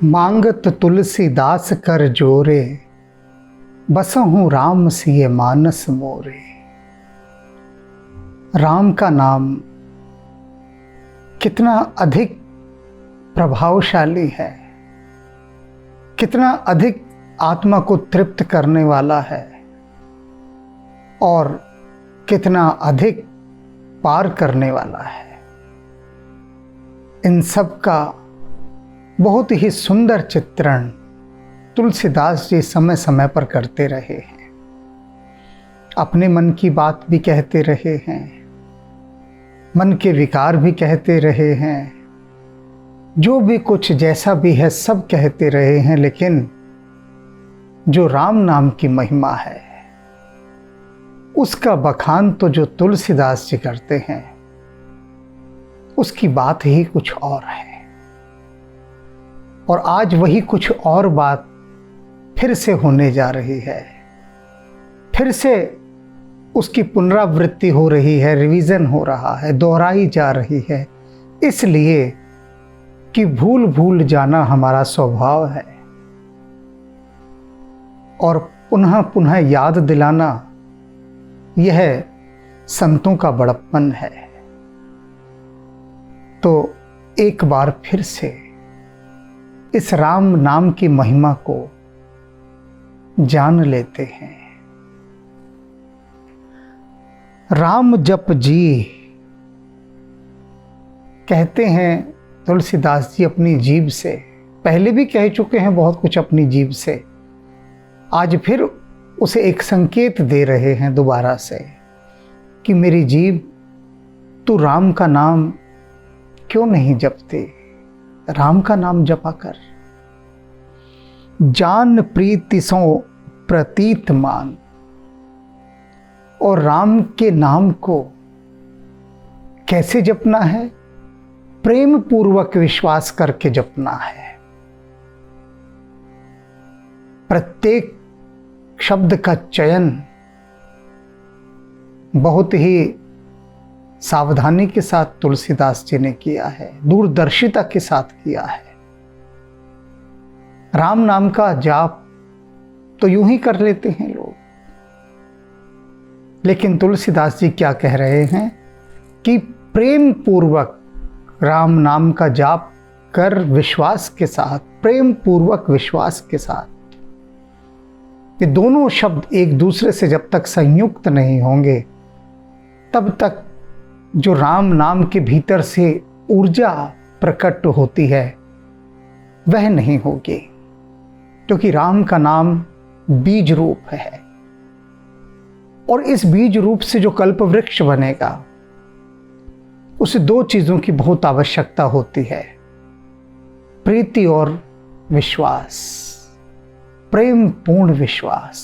मांगत तुलसीदास कर जोरे, बसहूँ राम सिय मानस मोरे। राम का नाम कितना अधिक प्रभावशाली है, कितना अधिक आत्मा को तृप्त करने वाला है और कितना अधिक पार करने वाला है। इन सब का बहुत ही सुंदर चित्रण तुलसीदास जी समय समय पर करते रहे हैं। अपने मन की बात भी कहते रहे हैं, मन के विकार भी कहते रहे हैं, जो भी कुछ जैसा भी है सब कहते रहे हैं। लेकिन जो राम नाम की महिमा है उसका बखान तो जो तुलसीदास जी करते हैं उसकी बात ही कुछ और है। और आज वही कुछ और बात फिर से होने जा रही है, फिर से उसकी पुनरावृत्ति हो रही है, रिवीजन हो रहा है, दोहराई जा रही है, इसलिए कि भूल भूल जाना हमारा स्वभाव है और पुनः पुनः याद दिलाना यह संतों का बड़प्पन है। तो एक बार फिर से इस राम नाम की महिमा को जान लेते हैं। राम जप जी, कहते हैं तुलसीदास जी अपनी जीभ से, पहले भी कह चुके हैं बहुत कुछ अपनी जीभ से, आज फिर उसे एक संकेत दे रहे हैं दोबारा से कि मेरी जीभ तू राम का नाम क्यों नहीं जपती, राम का नाम जपा कर। जान प्रीति सो प्रतीत मान, और राम के नाम को कैसे जपना है? प्रेम पूर्वक विश्वास करके जपना है। प्रत्येक शब्द का चयन बहुत ही सावधानी के साथ तुलसीदास जी ने किया है, दूरदर्शिता के साथ किया है। राम नाम का जाप तो यूं ही कर लेते हैं लोग, लेकिन तुलसीदास जी क्या कह रहे हैं कि प्रेम पूर्वक राम नाम का जाप कर, विश्वास के साथ, प्रेम पूर्वक विश्वास के साथ। ये दोनों शब्द एक दूसरे से जब तक संयुक्त नहीं होंगे तब तक जो राम नाम के भीतर से ऊर्जा प्रकट होती है वह नहीं होगी, क्योंकि राम का नाम बीज रूप है और इस बीज रूप से जो कल्प वृक्ष बनेगा उसे दो चीजों की बहुत आवश्यकता होती है, प्रीति और विश्वास, प्रेम पूर्ण विश्वास।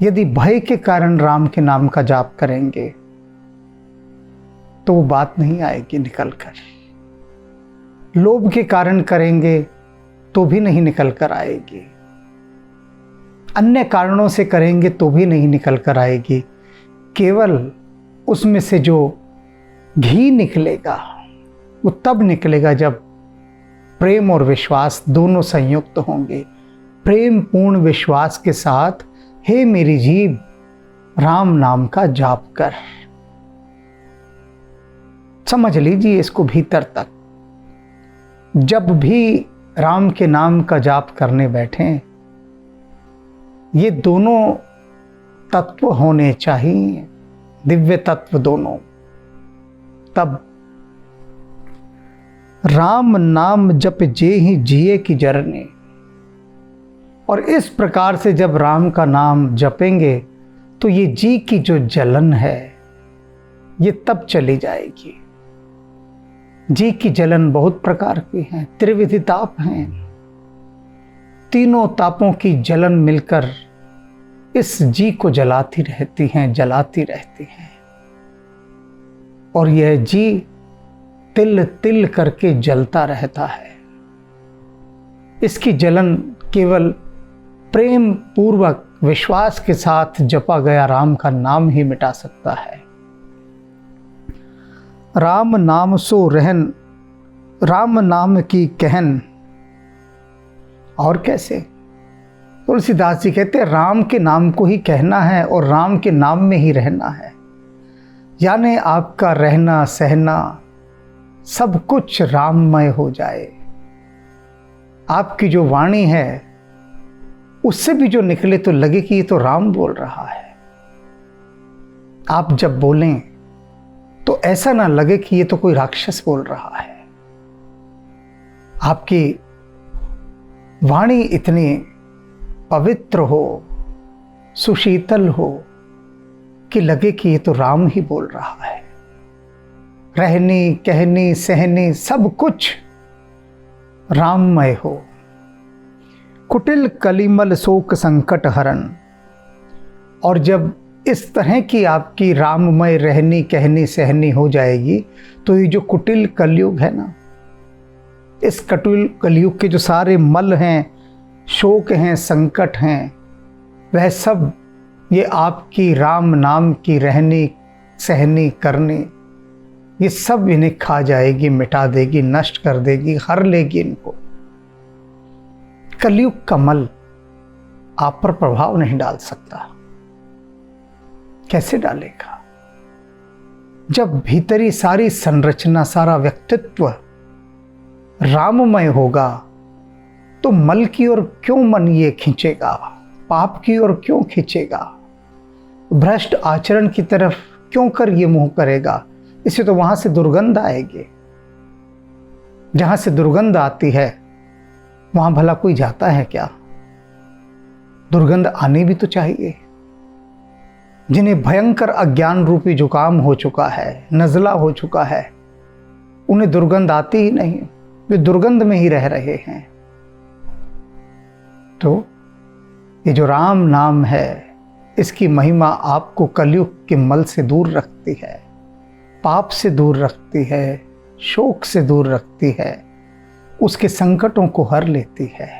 यदि भय के कारण राम के नाम का जाप करेंगे तो वो बात नहीं आएगी निकल कर, लोभ के कारण करेंगे तो भी नहीं निकल कर आएगी, अन्य कारणों से करेंगे तो भी नहीं निकल कर आएगी। केवल उसमें से जो घी निकलेगा वो तब निकलेगा जब प्रेम और विश्वास दोनों संयुक्त होंगे। प्रेम पूर्ण विश्वास के साथ हे मेरी जीभ राम नाम का जाप कर। समझ लीजिए इसको भीतर तक। जब भी राम के नाम का जाप करने बैठें, ये दोनों तत्व होने चाहिए, दिव्य तत्व दोनों। तब राम नाम जप जे ही जिए की जरने, और इस प्रकार से जब राम का नाम जपेंगे तो ये जी की जो जलन है ये तब चली जाएगी। जी की जलन बहुत प्रकार की है, त्रिविधि ताप हैं, तीनों तापों की जलन मिलकर इस जी को जलाती रहती हैं, जलाती रहती हैं। और यह जी तिल तिल करके जलता रहता है। इसकी जलन केवल प्रेम पूर्वक विश्वास के साथ जपा गया राम का नाम ही मिटा सकता है। राम नाम सो रहन राम नाम की कहन। और कैसे? तुलसीदास जी कहते हैं राम के नाम को ही कहना है और राम के नाम में ही रहना है। यानी आपका रहना सहना सब कुछ राममय हो जाए। आपकी जो वाणी है उससे भी जो निकले तो लगे कि ये तो राम बोल रहा है। आप जब बोलें तो ऐसा ना लगे कि ये तो कोई राक्षस बोल रहा है। आपकी वाणी इतनी पवित्र हो, सुशीतल हो कि लगे कि ये तो राम ही बोल रहा है। रहनी कहनी सहनी सब कुछ राममय हो। कुटिल कलिमल शोक संकट हरण। और जब इस तरह की आपकी राममय रहनी कहनी सहनी हो जाएगी तो ये जो कुटिल कलयुग है ना, इस कुटिल कलयुग के जो सारे मल हैं, शोक हैं, संकट हैं, वह सब ये आपकी राम नाम की रहनी सहनी करनी, ये सब इन्हें खा जाएगी, मिटा देगी, नष्ट कर देगी, हर लेगी इनको। कलयुग का मल आप पर प्रभाव नहीं डाल सकता। कैसे डालेगा? जब भीतरी सारी संरचना, सारा व्यक्तित्व राममय होगा तो मल की ओर क्यों मन ये खींचेगा, पाप की ओर क्यों खींचेगा, भ्रष्ट आचरण की तरफ क्यों कर ये मुंह करेगा? इसे तो वहां से दुर्गंध आएगी। जहां से दुर्गंध आती है वहां भला कोई जाता है क्या? दुर्गंध आनी भी तो चाहिए। जिन्हें भयंकर अज्ञान रूपी जुकाम हो चुका है, नज़ला हो चुका है, उन्हें दुर्गंध आती ही नहीं, वे दुर्गंध में ही रह रहे हैं। तो ये जो राम नाम है, इसकी महिमा आपको कलयुग के मल से दूर रखती है, पाप से दूर रखती है, शोक से दूर रखती है, उसके संकटों को हर लेती है।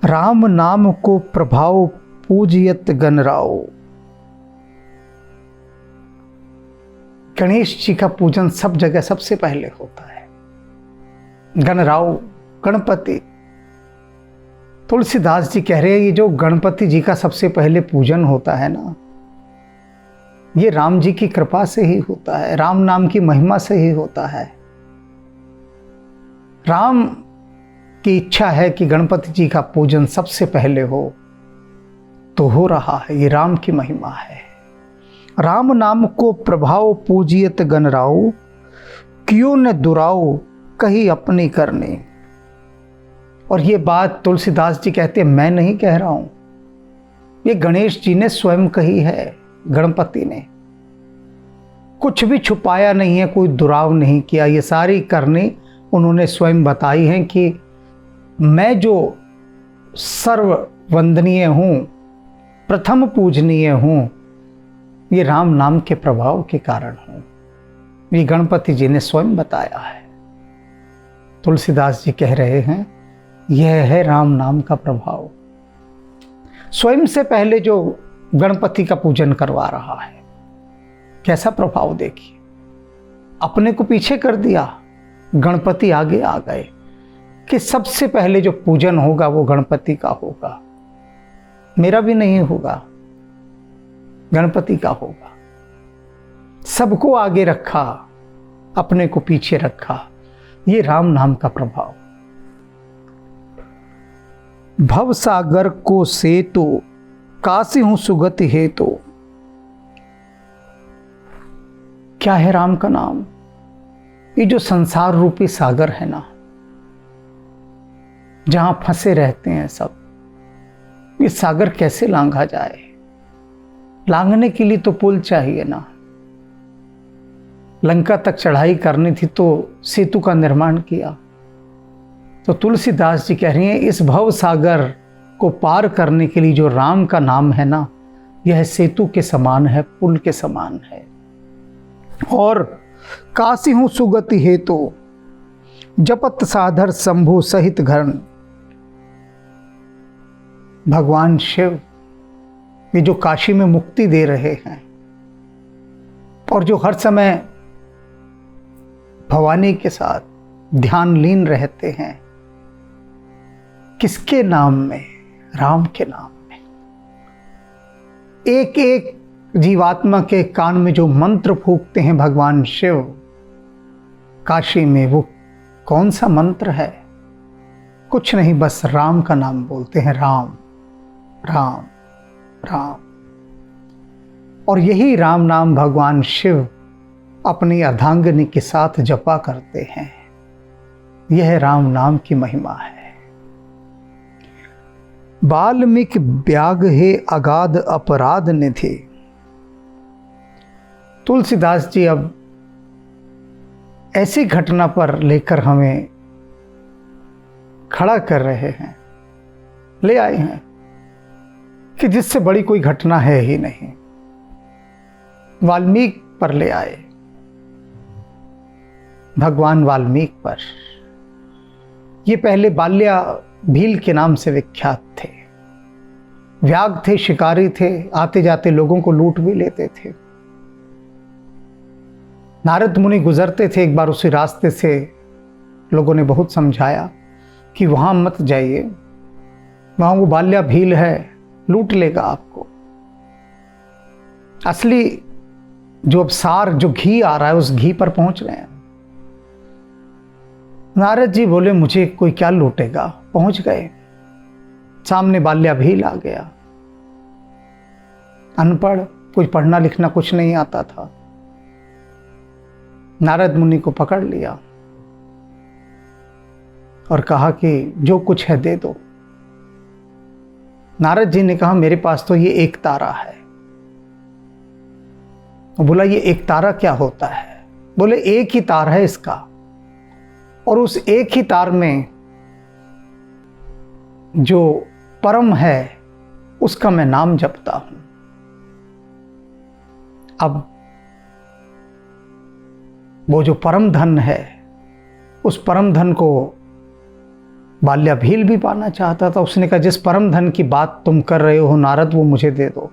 राम नाम को प्रभाव पूजियत गणराव। गणेश जी का पूजन सब जगह सबसे पहले होता है। गणराव, गणपति। तुलसीदास जी कह रहे हैं ये जो गणपति जी का सबसे पहले पूजन होता है ना, ये राम जी की कृपा से ही होता है, राम नाम की महिमा से ही होता है। राम की इच्छा है कि गणपति जी का पूजन सबसे पहले हो, तो हो रहा है। ये राम की महिमा है। राम नाम को प्रभाव पूजियत गणराव, क्यों न दुराव कही अपनी करने। और ये बात तुलसीदास जी कहते हैं, मैं नहीं कह रहा हूं, ये गणेश जी ने स्वयं कही है। गणपति ने कुछ भी छुपाया नहीं है, कोई दुराव नहीं किया। ये सारी करनी उन्होंने स्वयं बताई हैं कि मैं जो सर्व वंदनीय हूं, प्रथम पूजनीय हूं, ये राम नाम के प्रभाव के कारण हूं। ये गणपति जी ने स्वयं बताया है। तुलसीदास जी कह रहे हैं यह है राम नाम का प्रभाव। स्वयं से पहले जो गणपति का पूजन करवा रहा है, कैसा प्रभाव देखिए। अपने को पीछे कर दिया, गणपति आगे आ गए कि सबसे पहले जो पूजन होगा वो गणपति का होगा, मेरा भी नहीं होगा, गणपति का होगा। सबको आगे रखा, अपने को पीछे रखा। ये राम नाम का प्रभाव। भव सागर को सेतु, काशी हूं सुगति हेतु। क्या है राम का नाम? ये जो संसार रूपी सागर है ना, जहां फंसे रहते हैं सब, ये सागर कैसे लांघा जाए? लांघने के लिए तो पुल चाहिए ना। लंका तक चढ़ाई करनी थी तो सेतु का निर्माण किया। तो तुलसीदास जी कह रही हैं इस भव सागर को पार करने के लिए जो राम का नाम है ना, यह सेतु के समान है, पुल के समान है। और काशी हूं सुगति हेतु, जपत साधर शंभु सहित घरण। भगवान शिव ये जो काशी में मुक्ति दे रहे हैं और जो हर समय भवानी के साथ ध्यान लीन रहते हैं। किसके नाम में? राम के नाम में। एक एक जीवात्मा के कान में जो मंत्र फूंकते हैं भगवान शिव काशी में, वो कौन सा मंत्र है? कुछ नहीं, बस राम का नाम बोलते हैं। राम राम राम। और यही राम नाम भगवान शिव अपनी अर्धांगिनी के साथ जपा करते हैं। यह राम नाम की महिमा है। वाल्मीकि ब्याग है अगाध अपराध निधि। तुलसीदास जी अब ऐसी घटना पर लेकर हमें खड़ा कर रहे हैं, ले आए हैं कि जिससे बड़ी कोई घटना है ही नहीं। वाल्मीकि पर ले आए, भगवान वाल्मीकि पर। ये पहले बाल्या भील के नाम से विख्यात थे। व्याग थे, शिकारी थे, आते जाते लोगों को लूट भी लेते थे। नारद मुनि गुजरते थे, एक बार उसी रास्ते से लोगों ने बहुत समझाया कि वहां मत जाइए, वहां वो बाल्या भील है, लूट लेगा आपको। असली जो अब सार, जो घी आ रहा है, उस घी पर पहुंच रहे हैं। नारद जी बोले मुझे कोई क्या लूटेगा। पहुंच गए, सामने बाल्या भील आ गया। अनपढ़, कुछ पढ़ना लिखना कुछ नहीं आता था। नारद मुनि को पकड़ लिया और कहा कि जो कुछ है दे दो। नारद जी ने कहा मेरे पास तो ये एक तारा है। बोला ये एक तारा क्या होता है? बोले एक ही तार है इसका, और उस एक ही तार में जो परम है उसका मैं नाम जपता हूं। अब वो जो परम धन है, उस परम धन को बाल्या भील भी पाना चाहता था। उसने कहा जिस परम धन की बात तुम कर रहे हो नारद, वो मुझे दे दो।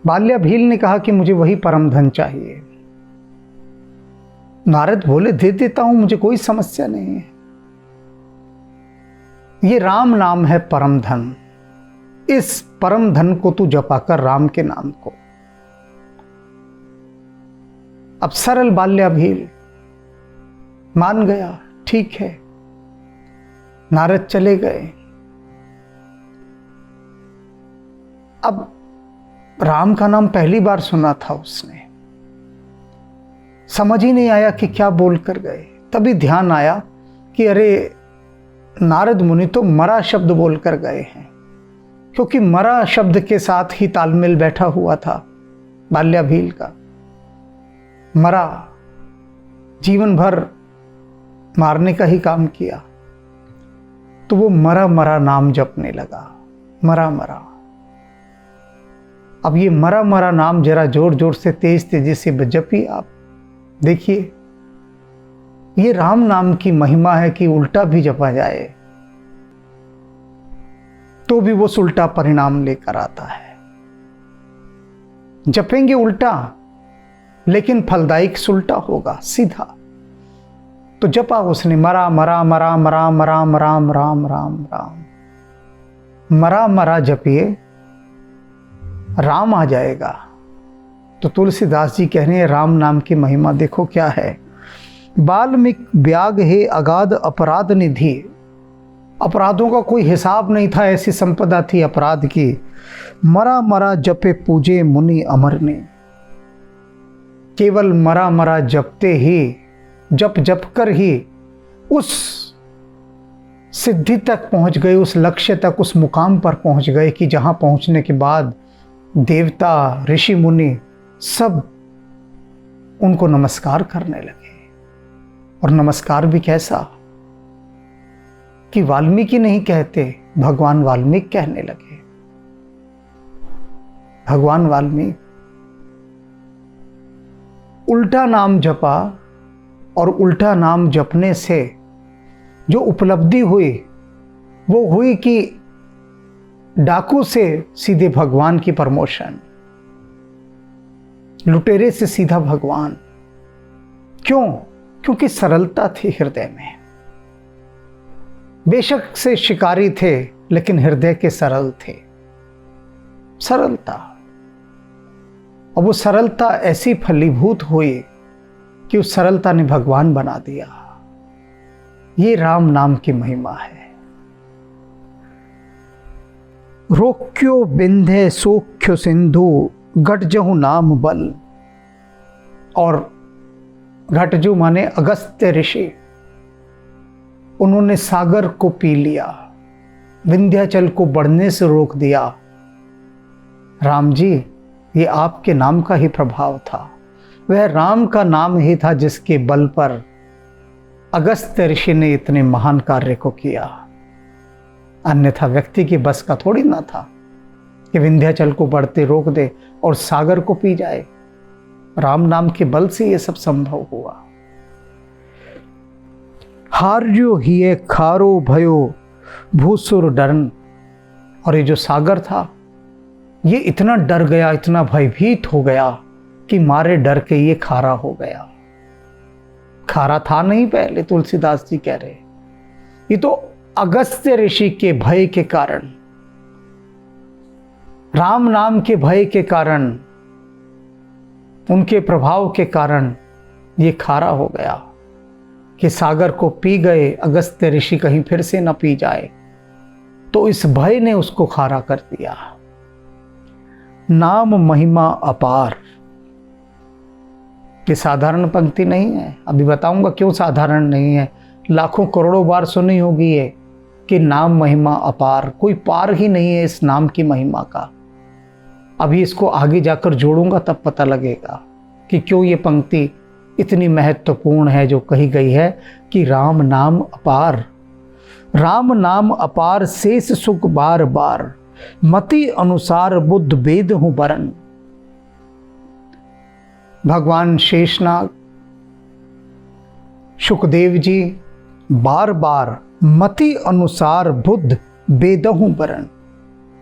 बाल्या भील ने कहा कि मुझे वही परम धन चाहिए। नारद बोले दे देता हूं, मुझे कोई समस्या नहीं है। ये राम नाम है परम धन। इस परम धन को तू जपा कर, राम के नाम को। अब सरल बाल्या भील मान गया, ठीक है। नारद चले गए। अब राम का नाम पहली बार सुना था उसने, समझ ही नहीं आया कि क्या बोल कर गए। तभी ध्यान आया कि अरे नारद मुनि तो मरा शब्द बोल कर गए हैं, क्योंकि मरा शब्द के साथ ही तालमेल बैठा हुआ था बाल्या भील का। मरा, जीवन भर मारने का ही काम किया, तो वो मरा मरा नाम जपने लगा। मरा मरा। अब ये मरा मरा नाम जरा जोर जोर से, तेज तेजी से जपिए आप। देखिए ये राम नाम की महिमा है कि उल्टा भी जपा जाए तो भी वो उल्टा परिणाम लेकर आता है। जपेंगे उल्टा, लेकिन फलदायक उल्टा होगा, सीधा। तो जपा उसने मरा मरा मरा मरा मरा मरा राम राम राम। मरा मरा जपिए, राम आ जाएगा। तो तुलसीदास जी कह रहे हैं राम नाम की महिमा देखो क्या है। वाल्मीकि ब्याग है अगाध अपराध निधि। अपराधों का कोई हिसाब नहीं था, ऐसी संपदा थी अपराध की। मरा मरा जपे पूजे मुनि अमर ने। केवल मरा मरा जपते ही, जप जप कर ही उस सिद्धि तक पहुंच गए, उस लक्ष्य तक, उस मुकाम पर पहुंच गए कि जहां पहुंचने के बाद देवता, ऋषि मुनि सब उनको नमस्कार करने लगे। और नमस्कार भी कैसा कि वाल्मीकि नहीं कहते, भगवान वाल्मीकि कहने लगे। भगवान वाल्मीकि। उल्टा नाम जपा, और उल्टा नाम जपने से जो उपलब्धि हुई वो हुई कि डाकू से सीधे भगवान की प्रमोशन, लुटेरे से सीधा भगवान। क्यों? क्योंकि सरलता थी हृदय में। बेशक से शिकारी थे, लेकिन हृदय के सरल थे। सरलता, और वो सरलता ऐसी फलीभूत हुई कि उस सरलता ने भगवान बना दिया। ये राम नाम की महिमा है। रोक्यो बिंधे सोख्यो सिंधु घटजहु नाम बल। और घटजू माने अगस्त्य ऋषि, उन्होंने सागर को पी लिया, विंध्याचल को बढ़ने से रोक दिया। राम जी, ये आपके नाम का ही प्रभाव था। वह राम का नाम ही था जिसके बल पर अगस्त्य ऋषि ने इतने महान कार्य को किया। अन्यथा व्यक्ति की बस का थोड़ी ना था कि विंध्याचल को बढ़ते रोक दे और सागर को पी जाए। राम नाम के बल से यह सब संभव हुआ। हार्यो हिये खारो भयो भूसुर डरन। और ये जो सागर था, ये इतना डर गया, इतना भयभीत हो गया कि मारे डर के ये खारा हो गया। खारा था नहीं पहले, तुलसीदास जी कह रहे। ये तो अगस्त्य ऋषि के भय के कारण, राम नाम के भय के कारण, उनके प्रभाव के कारण ये खारा हो गया कि सागर को पी गए अगस्त्य ऋषि, कहीं फिर से न पी जाए। तो इस भय ने उसको खारा कर दिया। नाम महिमा अपार। ये साधारण पंक्ति नहीं है, अभी बताऊंगा क्यों साधारण नहीं है। लाखों करोड़ों बार सुनी होगी ये कि नाम महिमा अपार। कोई पार ही नहीं है इस नाम की महिमा का। अभी इसको आगे जाकर जोड़ूंगा तब पता लगेगा कि क्यों ये पंक्ति इतनी महत्वपूर्ण है जो कही गई है कि राम नाम अपार। राम नाम अपार शेष सुख बार बार, मति अनुसार बुद्ध वेद हूं बरन। भगवान शेषनाग सुखदेव जी बार बार मति अनुसार बुद्ध वेदहु बरन।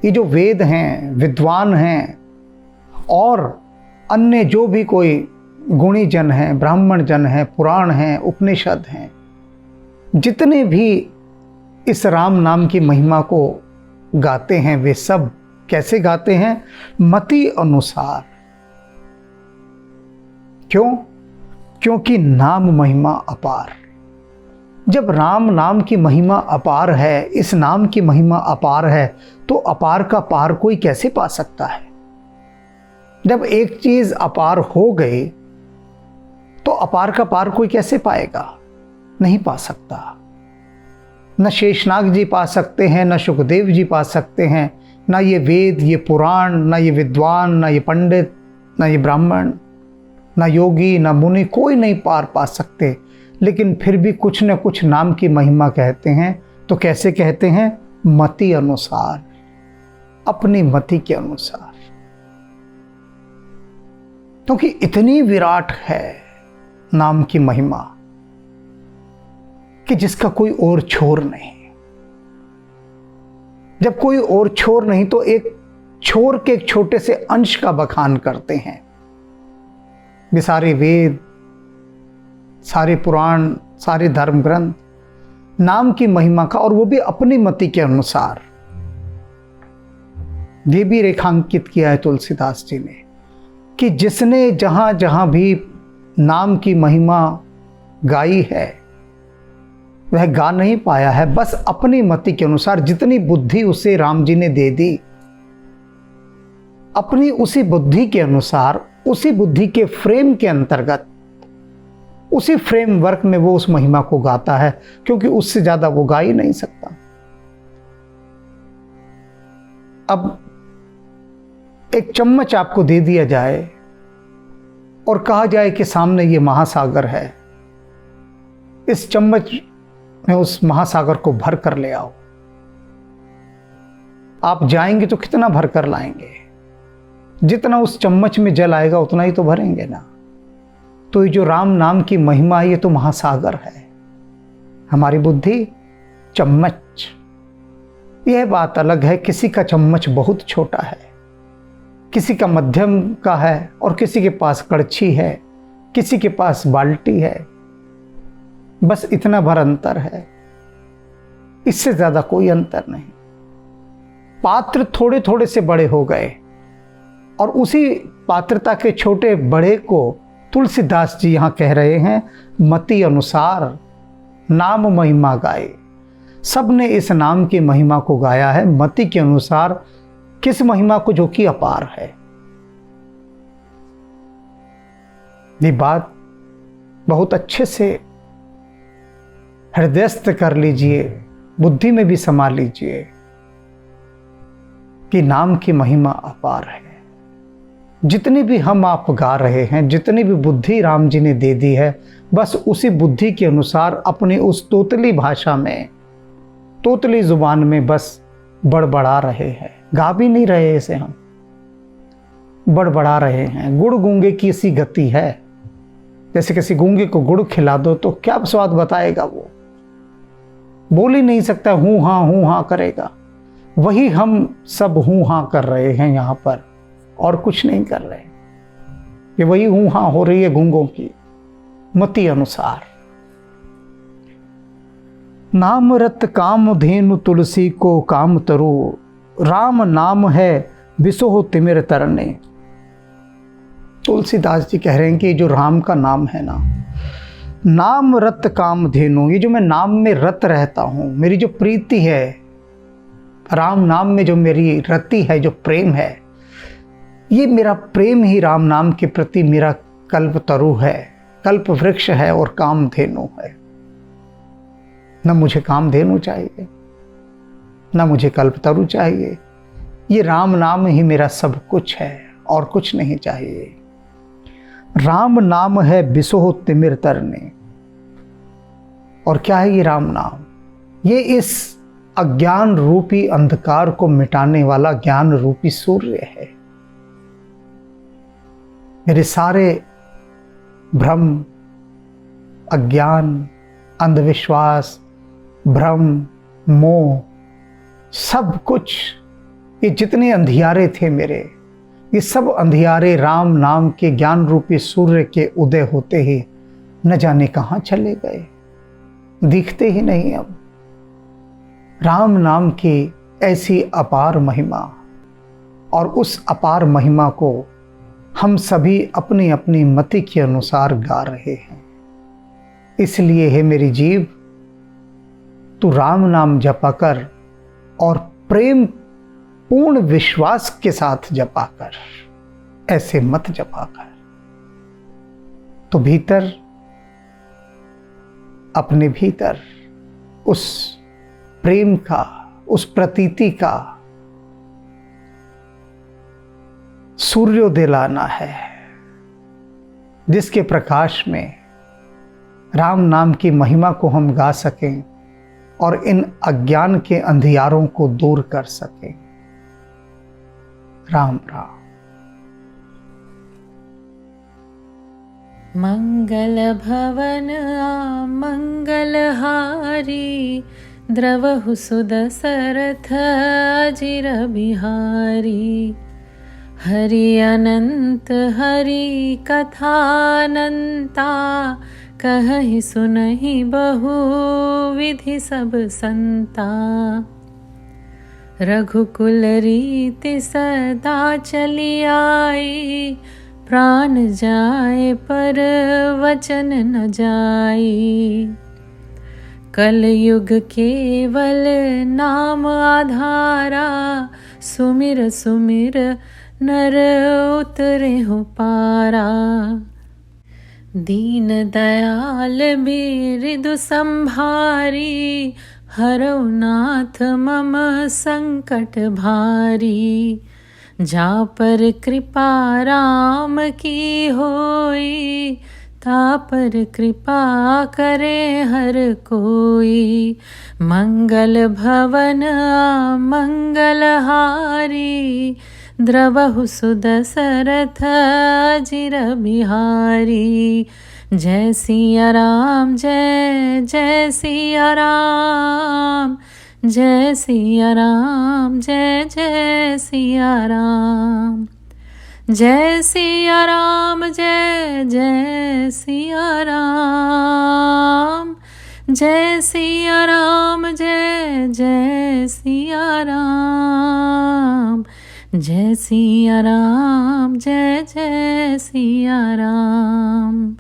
ये जो वेद हैं, विद्वान हैं और अन्य जो भी कोई गुणी जन हैं, ब्राह्मण जन हैं, पुराण हैं, उपनिषद हैं, जितने भी इस राम नाम की महिमा को गाते हैं, वे सब कैसे गाते हैं? मति अनुसार। क्यों? क्योंकि नाम महिमा अपार। जब राम नाम की महिमा अपार है, इस नाम की महिमा अपार है, तो अपार का पार कोई कैसे पा सकता है? जब एक चीज अपार हो गई तो अपार का पार कोई कैसे पाएगा? नहीं पा सकता। न शेषनाग जी पा सकते हैं, न सुखदेव जी पा सकते हैं, न ये वेद, ये पुराण, न ये विद्वान, न ये पंडित, न ये ब्राह्मण, न योगी, न मुनि, कोई नहीं पार पा सकते। लेकिन फिर भी कुछ न कुछ नाम की महिमा कहते हैं। तो कैसे कहते हैं? मति अनुसार, अपनी मति के अनुसार। क्योंकि इतनी विराट है नाम की महिमा कि जिसका कोई और छोर नहीं। जब कोई और छोर नहीं तो एक छोर के एक छोटे से अंश का बखान करते हैं। वे सारे वेद, सारे पुराण, सारे धर्म ग्रंथ नाम की महिमा का, और वो भी अपनी मति के अनुसार। ये भी रेखांकित किया है तुलसीदास जी ने कि जिसने जहां जहां भी नाम की महिमा गाई है वह गा नहीं पाया है, बस अपनी मति के अनुसार। जितनी बुद्धि उसे राम जी ने दे दी, अपनी उसी बुद्धि के अनुसार, उसी बुद्धि के फ्रेम के अंतर्गत, उसी फ्रेमवर्क में वो उस महिमा को गाता है, क्योंकि उससे ज्यादा वो गा ही नहीं सकता। अब एक चम्मच आपको दे दिया जाए और कहा जाए कि सामने ये महासागर है, इस चम्मच में उस महासागर को भर कर ले आओ। आप जाएंगे तो कितना भर कर लाएंगे? जितना उस चम्मच में जल आएगा उतना ही तो भरेंगे ना। तो ये जो राम नाम की महिमा है, ये तो महासागर है। हमारी बुद्धि चम्मच। यह बात अलग है, किसी का चम्मच बहुत छोटा है, किसी का मध्यम का है, और किसी के पास कड़छी है, किसी के पास बाल्टी है, बस इतना भर अंतर है, इससे ज्यादा कोई अंतर नहीं। पात्र थोड़े थोड़े से बड़े हो गए और उसी पात्रता के छोटे बड़े को तुलसीदास जी यहां कह रहे हैं, मति अनुसार नाम महिमा गाए। सबने इस नाम की महिमा को गाया है मति के अनुसार। किस महिमा को? जो कि अपार है। ये बात बहुत अच्छे से हृदयस्थ कर लीजिए, बुद्धि में भी समा लीजिए कि नाम की महिमा अपार है। जितनी भी हम आप गा रहे हैं, जितनी भी बुद्धि राम जी ने दे दी है, बस उसी बुद्धि के अनुसार अपनी उस तोतली भाषा में, तोतली जुबान में बस बड़बड़ा रहे हैं। गा भी नहीं रहे इसे, हम बड़बड़ा रहे हैं। गुड़ गूंगे की सी गति है। जैसे किसी गूंगे को गुड़ खिला दो तो क्या स्वाद बताएगा, वो बोल ही नहीं सकता, हूं हाँ करेगा। वही हम सब हूं हाँ कर रहे हैं यहां पर, और कुछ नहीं कर रहे। ये वही हूं हाँ हो रही है गूंगों की, मति अनुसार। नाम रत काम धेनु तुलसी को काम तरु, राम नाम है बिसोह तिमिर तरने। तुलसीदास जी कह रहे हैं कि जो राम का नाम है ना, नाम रत काम धेनु, ये जो मैं नाम में रत रहता हूं, मेरी जो प्रीति है राम नाम में, जो मेरी रति है, जो प्रेम है, ये मेरा प्रेम ही राम नाम के प्रति मेरा कल्प तरु है, कल्प वृक्ष है और काम धेनु है। न मुझे काम धेनु चाहिए, न मुझे कल्प तरु चाहिए। ये राम नाम ही मेरा सब कुछ है और कुछ नहीं चाहिए। राम नाम है बिसोह तिमिर तरने। और क्या है ये राम नाम? ये इस अज्ञान रूपी अंधकार को मिटाने वाला ज्ञान रूपी सूर्य है। मेरे सारे भ्रम, अज्ञान, अंधविश्वास, भ्रम, मोह, सब कुछ, ये जितने अंधियारे थे मेरे, ये सब अंधियारे राम नाम के ज्ञान रूपी सूर्य के उदय होते ही न जाने कहां चले गए, दिखते ही नहीं अब। राम नाम की ऐसी अपार महिमा, और उस अपार महिमा को हम सभी अपनी अपनी मति के अनुसार गा रहे हैं। इसलिए हे मेरी जीव, तू राम नाम जपा कर और प्रेम पूर्ण विश्वास के साथ जपा कर, ऐसे मत जपा कर। तो भीतर, अपने भीतर उस प्रेम का, उस प्रतीति का सूर्योदय लाना है, जिसके प्रकाश में राम नाम की महिमा को हम गा सकें और इन अज्ञान के अंधियारों को दूर कर सकें। राम राम। मंगल भवन मंगलहारी, द्रवहु सुदशरथ अजिर बिहारी। हरि अनंत हरि कथानंता, कहहि सुनहि बहु विधि सब संता। रघुकुल रीति सदा चली आई, प्राण जाए पर वचन न जाई। कलयुग केवल नाम आधारा, सुमिर सुमिर नर उतरे हो पारा। दीन दयाल बिरदु संभारी, हरौ नाथ मम संकट भारी। जा पर कृपा राम की होई, ता पर कृपा करे हर कोई। मंगल भवन मंगलहारी, द्रवहु सुदशरथ अजिर बिहारी। जय सिया राम, जय जय सिया राम, जय सिया राम, जय जय सिया राम। जय सिया राम, जय जय सिया राम, जय सिया राम जय जय सिया राम, जय सिया राम जय जय सिया राम,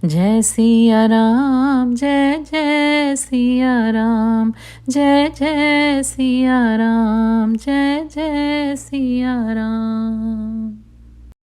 जय सिया राम जय जय सिया राम, जय जय सिया राम जय जय सिया राम।